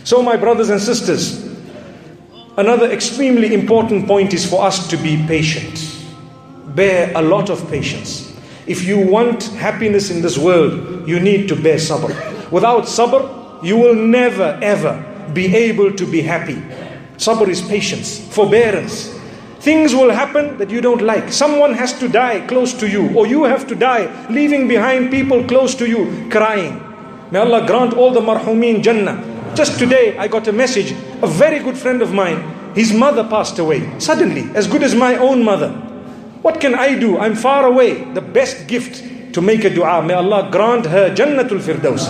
So my brothers and sisters, another extremely important point is for us to be patient. Bear a lot of patience. If you want happiness in this world, you need to bear sabr. Without sabr, you will never ever be able to be happy. Sabr is patience, forbearance. Things will happen that you don't like. Someone has to die close to you, or you have to die, leaving behind people close to you, crying. May Allah grant all the marhumeen Jannah. Just today I got a message, a very good friend of mine, his mother passed away, suddenly, as good as my own mother. What can I do? I'm far away. The best gift to make a dua. May Allah grant her Jannatul Firdaus.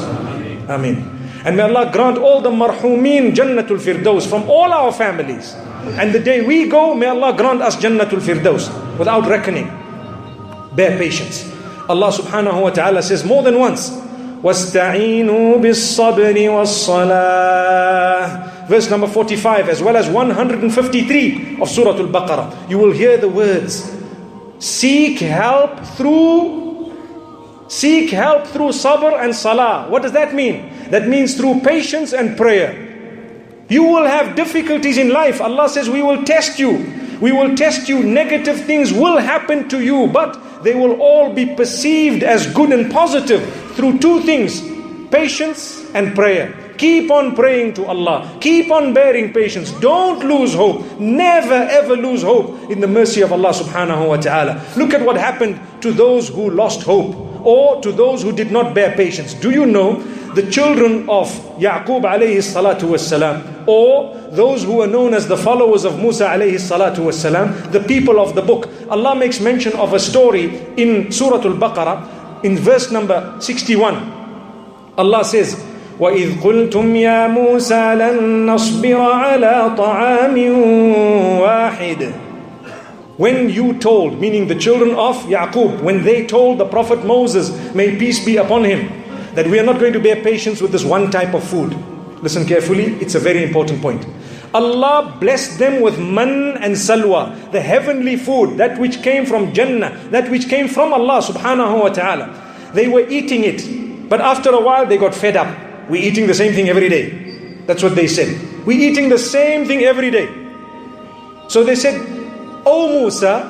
Ameen. And may Allah grant all the marhumeen Jannatul Firdaus from all our families. And the day we go, may Allah grant us Jannatul Firdaus without reckoning. Bear patience. Allah subhanahu wa ta'ala says more than once, وَاسْتَعِينُوا بِالصَّبْرِ وَالصَّلَاةِ. Verse number 45 as well as 153 of Surah Al-Baqarah. You will hear the words, seek help through sabr and salah. What does that mean? That means through patience and prayer. You will have difficulties in life. Allah says we will test you. We will test you. Negative things will happen to you, but they will all be perceived as good and positive through two things: patience and prayer. Keep on praying to Allah. Keep on bearing patience. Don't lose hope. Never ever lose hope in the mercy of Allah subhanahu wa ta'ala. Look at what happened to those who lost hope, or to those who did not bear patience. Do you know the children of Yaqub alayhi salatu wassalam, or those who are known as the followers of Musa alayhi salatu wassalam, the people of the book? Allah makes mention of a story in Surah Al-Baqarah in verse number 61. Allah says, وَإِذْ قُلْتُمْ يَا مُوسَى لَن نَصْبِرَ عَلَىٰ طَعَامٍ وَاحِدٍ. When you told, meaning the children of Yaqub, when they told the Prophet Moses, may peace be upon him, that we are not going to bear patience with this one type of food. Listen carefully, it's a very important point. Allah blessed them with man and salwa, the heavenly food, that which came from Jannah, that which came from Allah subhanahu wa ta'ala. They were eating it, but after a while they got fed up. We're eating the same thing every day. That's what they said. We're eating the same thing every day. So they said, "Oh Musa,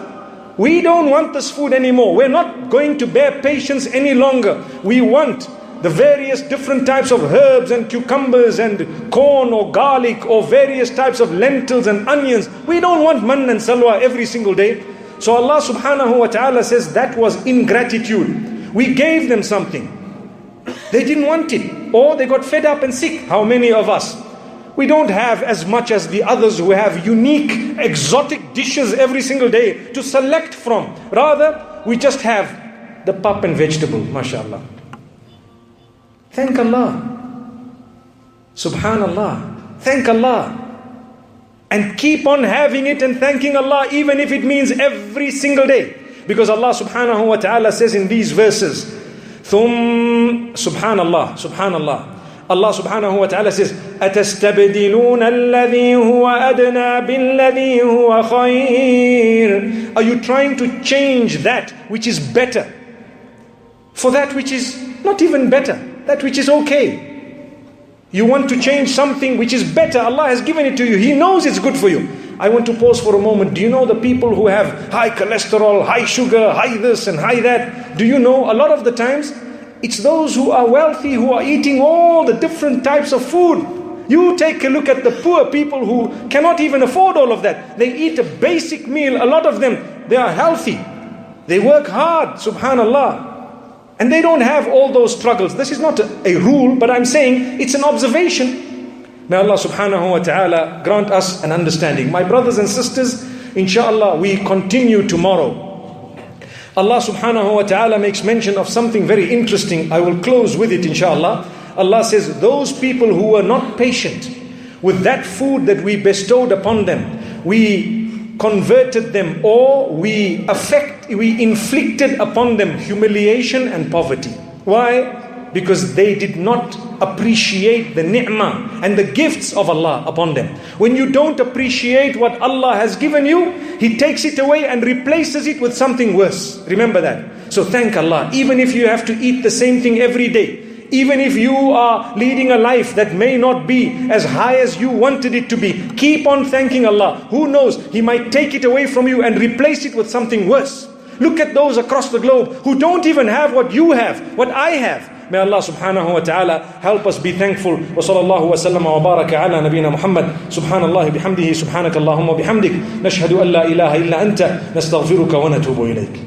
we don't want this food anymore. We're not going to bear patience any longer. We want the various different types of herbs and cucumbers and corn or garlic or various types of lentils and onions. We don't want man and salwa every single day." So Allah subhanahu wa ta'ala says that was ingratitude. We gave them something. They didn't want it, or they got fed up and sick. How many of us? We don't have as much as the others who have unique, exotic dishes every single day to select from. Rather, we just have the pap and vegetable, mashallah. Thank Allah. Subhanallah. Thank Allah. And keep on having it and thanking Allah, even if it means every single day. Because Allah subhanahu wa ta'ala says in these verses, Subhanallah, Subhanallah. Allah subhanahu wa ta'ala says, أَتَسْتَبْدِلُونَ الَّذِي هُوَ أَدْنَى بِالَّذِي هُوَ خَيْرٌ. Are you trying to change that which is better for that which is not even better, that which is okay? You want to change something which is better. Allah has given it to you. He knows it's good for you. I want to pause for a moment. Do you know the people who have high cholesterol, high sugar, high this and high that? Do you know a lot of the times it's those who are wealthy who are eating all the different types of food. You take a look at the poor people who cannot even afford all of that. They eat a basic meal. A lot of them, they are healthy. They work hard, subhanallah. And they don't have all those struggles. This is not a rule, but I'm saying it's an observation. May Allah subhanahu wa ta'ala grant us an understanding. My brothers and sisters, inshallah, we continue tomorrow. Allah subhanahu wa ta'ala makes mention of something very interesting. I will close with it, inshallah. Allah says, those people who were not patient with that food that we bestowed upon them, we converted them, or we inflicted upon them humiliation and poverty. Why? Because they did not appreciate the ni'mah and the gifts of Allah upon them. When you don't appreciate what Allah has given you, He takes it away and replaces it with something worse. Remember that. So thank Allah. Even if you have to eat the same thing every day, Even if you are leading a life that may not be as high as you wanted it to be, keep on thanking Allah. Who knows, He might take it away from you and replace it with something worse. Look at those across the globe who don't even have what you have, what I have. May Allah subhanahu wa ta'ala help us be thankful. Wa sallallahu wa sallama wa baraka ala nabiyyina Muhammad. Subhanallah bihamdihi, subhanakallahumma bihamdik. Nashhadu an la ilaha illa anta, nastaghfiruka wa natubu ilayk.